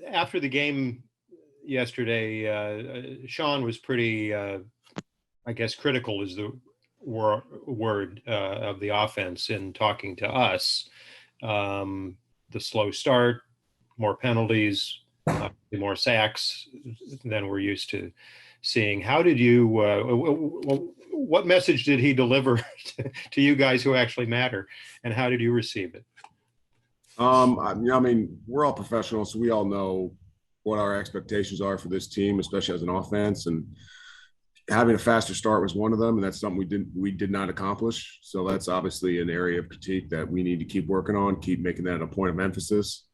After the game yesterday, Sean was pretty, I guess, critical is the word of the offense in talking to us. The slow start, more penalties, more sacks than we're used to seeing. How did you, what message did he deliver to you guys who actually matter, and how did you receive it? I mean, we're all professionals, so we all know what our expectations are for this team, especially as an offense. And having a faster start was one of them, and that's something we did not accomplish. So that's obviously an area of critique that we need to keep working on, keep making that a point of emphasis.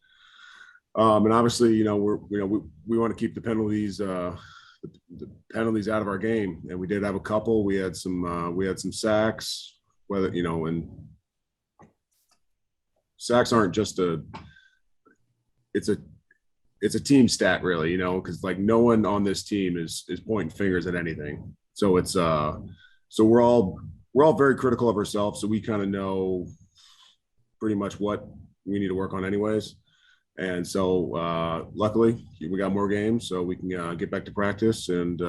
And obviously, we want to keep the penalties out of our game, and we did have a couple. We had some sacks, and sacks aren't just it's a team stat, really, because like no one on this team is pointing fingers at anything. So it's so we're all very critical of ourselves. So we kind of know pretty much what we need to work on anyways. And so luckily we got more games, so we can get back to practice and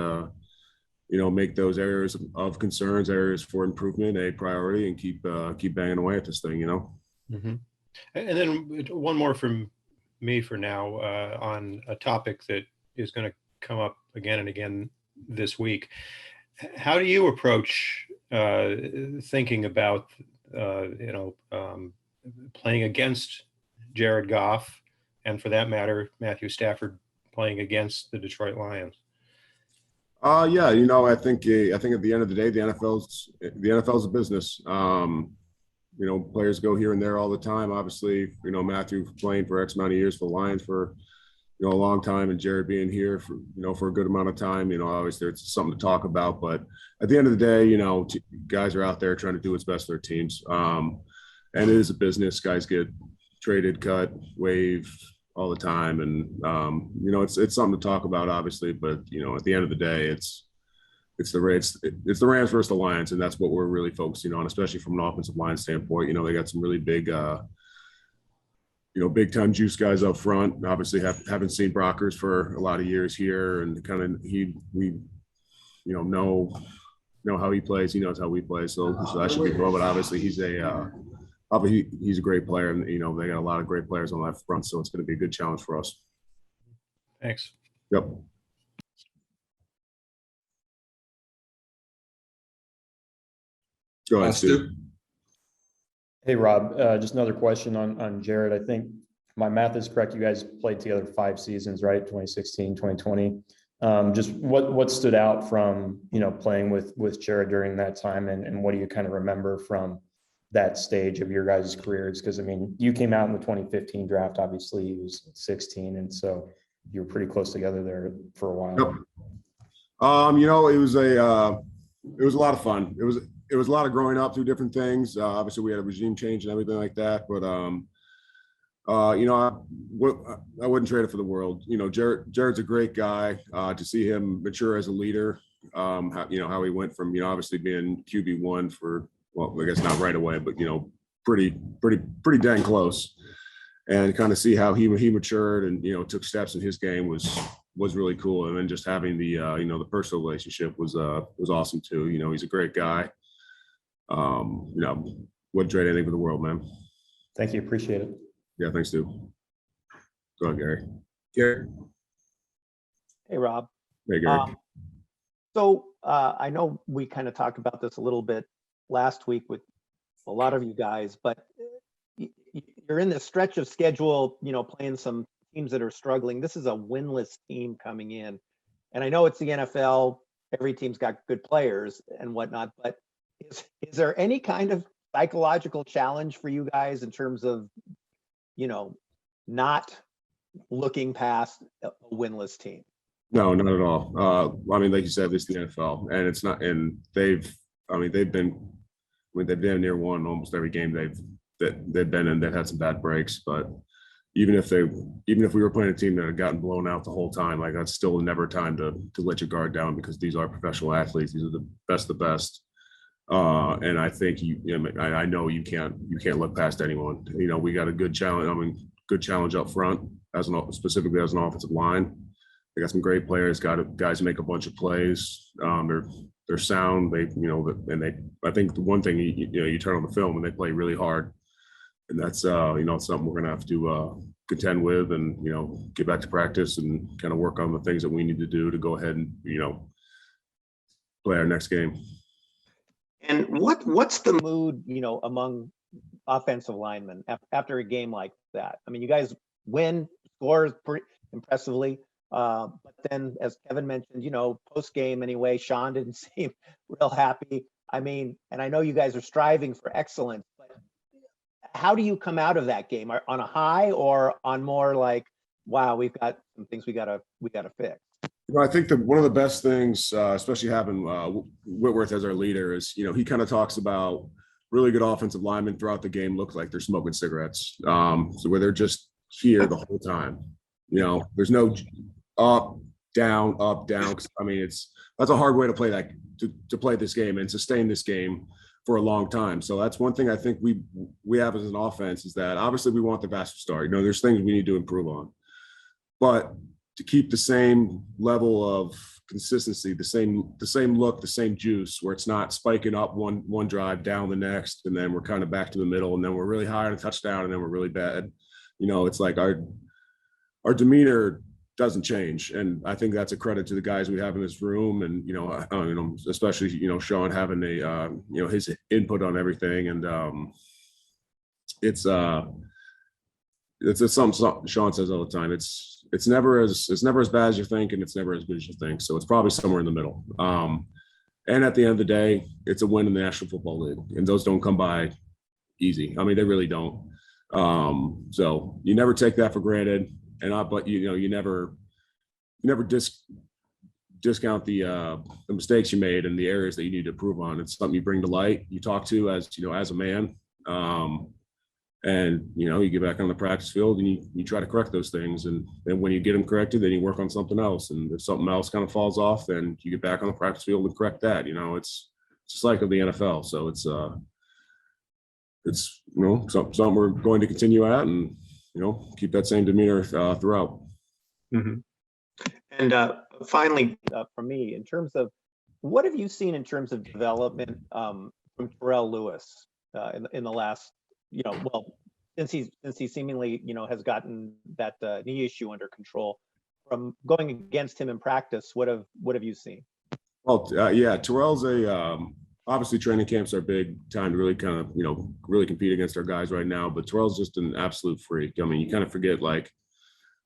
make those areas of concerns, areas for improvement, a priority, and keep banging away at this thing. Mm-hmm. And then one more from me for now on a topic that is going to come up again and again this week. How do you approach thinking about playing against Jared Goff, and for that matter, Matthew Stafford playing against the Detroit Lions? Yeah, I think at the end of the day, the NFL's a business. Players go here and there all the time. Obviously, Matthew playing for X amount of years for the Lions for, a long time, and Jared being here for a good amount of time. Obviously it's something to talk about, but at the end of the day, guys are out there trying to do what's best for their teams. And it is a business. Guys get traded, cut, waived all the time. And, it's something to talk about, obviously, but, at the end of the day, it's the Rams versus the Lions, and that's what we're really focusing on, especially from an offensive line standpoint. They got some really big, big time juice guys up front. Obviously, haven't seen Brockers for a lot of years here, and we know how he plays. He knows how we play, so that should be cool. But obviously, he's a great player, and they got a lot of great players on that front, so it's going to be a good challenge for us. Thanks. Yep. Go ahead, Stu. Hey, Rob, just another question on Jared. I think my math is correct. You guys played together 5 seasons, right? 2016, 2020. Just what stood out from, playing with Jared during that time, and what do you kind of remember from that stage of your guys' careers? Because, you came out in the 2015 draft, obviously he was 16. And so you were pretty close together there for a while. Yep. It was a lot of fun. It was a lot of growing up through different things. Obviously, we had a regime change and everything like that. But, I wouldn't trade it for the world. Jared's a great guy. To see him mature as a leader, how he went from, obviously being QB1 for, well, I guess not right away, but, pretty dang close. And kind of see how he matured and, took steps in his game was really cool. And then just having the, the personal relationship was awesome too. He's a great guy. Wouldn't trade anything for the world, man. Thank you. Appreciate it. Yeah, thanks, Stu. Go ahead, Gary. Gary. Hey, Rob. Hey, Gary. I know we kind of talked about this a little bit last week with a lot of you guys, but you're in this stretch of schedule, playing some teams that are struggling. This is a winless team coming in. And I know it's the NFL. Every team's got good players and whatnot, but is there any kind of psychological challenge for you guys in terms of, not looking past a winless team? No, not at all. Like you said, this is the NFL, and it's not. And they've been near one almost every game they've been in. They've had some bad breaks, but even if we were playing a team that had gotten blown out the whole time, like that's still never time to let your guard down, because these are professional athletes. These are the best of the best. And I think I know you can't look past anyone. We got a good challenge. Good challenge up front. specifically as an offensive line. They got some great players, got guys who make a bunch of plays. They're sound. I think the one thing you turn on the film and they play really hard, and that's something we're gonna have to contend with, and get back to practice and kind of work on the things that we need to do to go ahead and play our next game. And what's the mood, among offensive linemen after a game like that? I mean, you guys win, scores pretty impressively, but then, as Kevin mentioned, post game anyway, Sean didn't seem real happy. I mean, and I know you guys are striving for excellence, but how do you come out of that game? On a high or on more like, wow, we've got some things we gotta fix? I think that one of the best things, especially having Whitworth as our leader, is he kind of talks about really good offensive linemen throughout the game look like they're smoking cigarettes, so where they're just here the whole time. There's no up down. I mean, that's a hard way to play to play this game and sustain this game for a long time. So that's one thing I think we have as an offense, is that obviously we want the faster start. There's things we need to improve on, but to keep the same level of consistency, the same look, the same juice, where it's not spiking up one drive, down the next, and then we're kind of back to the middle, and then we're really high on a touchdown, and then we're really bad. It's like our demeanor doesn't change, and I think that's a credit to the guys we have in this room, and especially Sean having his input on everything, and it's something Sean says all the time. It's never as bad as you think, and it's never as good as you think. So it's probably somewhere in the middle. And at the end of the day, it's a win in the National Football League, and those don't come by easy. I mean, they really don't. So you never take that for granted, but you never discount the mistakes you made and the areas that you need to improve on. It's something you bring to light, you talk to as a man. And you get back on the practice field and you try to correct those things, and then when you get them corrected, then you work on something else, and if something else kind of falls off, then you get back on the practice field and correct that. It's just like of the NFL. So it's something we're going to continue at, and keep that same demeanor throughout. Mm-hmm. And finally, for me, in terms of what have you seen in terms of development from Onterrell Lewis in the last, since he seemingly, has gotten that knee issue under control, from going against him in practice, what have you seen? Well, Terrell's obviously training camps are a big time to really kind of, really compete against our guys right now, but Terrell's just an absolute freak. I mean, you kind of forget, like,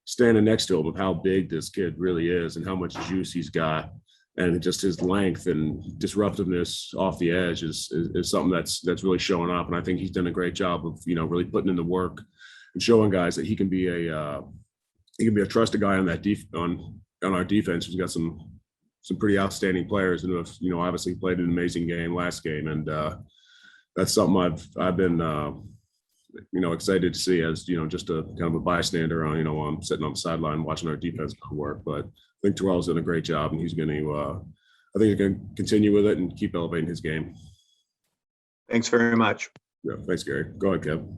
standing next to him, of how big this kid really is and how much juice he's got. And just his length and disruptiveness off the edge is something that's really showing up. And I think he's done a great job of really putting in the work and showing guys that he can be a trusted guy on that on our defense. We've got some pretty outstanding players, and obviously played an amazing game last game, and that's something I've been excited to see as just a kind of a bystander on I'm sitting on the sideline watching our defense go to work. But I think Terrell's done a great job, and he's going to I think he's going to continue with it and keep elevating his game. Thanks very much. Yeah, thanks, Gary. Go ahead, Kev.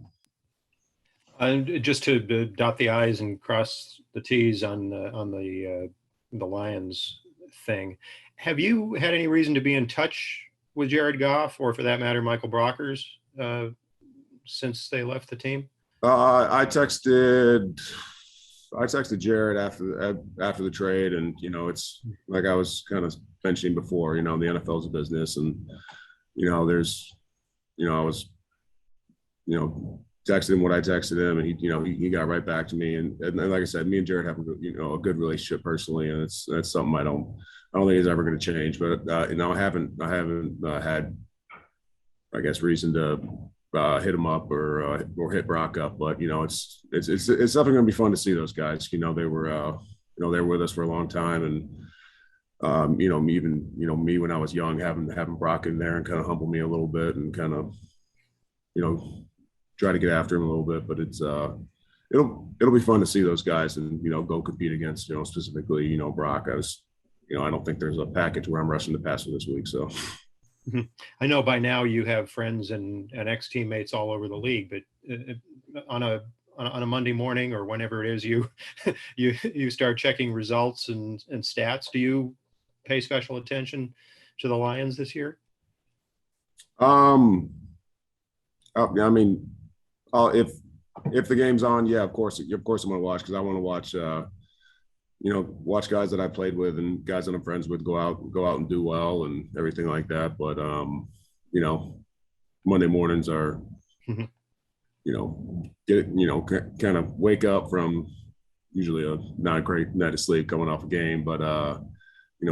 And just to dot the I's and cross the T's on the Lions thing, have you had any reason to be in touch with Jared Goff, or for that matter, Michael Brockers, since they left the team? I texted Jared after the trade, and it's like I was kind of mentioning before. The NFL is a business, and I was texted him what I texted him, and he got right back to me, and like I said, me and Jared have a good relationship personally, and that's something I don't think is ever going to change. But I haven't had, I guess, reason to hit him up or hit Brock up, but it's definitely going to be fun to see those guys. They were they were with us for a long time, and even me when I was young, having Brock in there and kind of humble me a little bit and kind of try to get after him a little bit. But it's it'll be fun to see those guys and go compete against specifically Brock. I don't think there's a package where I'm rushing to pass him this week, so. I know by now you have friends and ex-teammates all over the league, but on on a Monday morning or whenever it is you you start checking results and stats, do you pay special attention to the Lions this year? I mean, if the game's on, yeah, of course I'm going to watch, because I want to watch, watch guys that I played with and guys that I'm friends with go out and do well and everything like that. But Monday mornings are, Mhm. kind of wake up from usually a not a great night of sleep coming off a game, but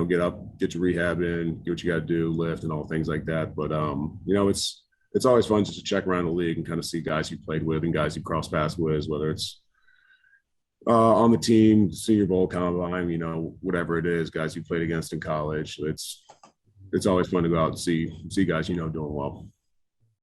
get up, get your rehab in, do what you got to do, lift and all things like that. But it's always fun just to check around the league and kind of see guys you played with and guys you cross paths with, whether it's on the team, Senior Bowl, combine, whatever it is, guys you played against in college. It's always fun to go out and see guys doing well.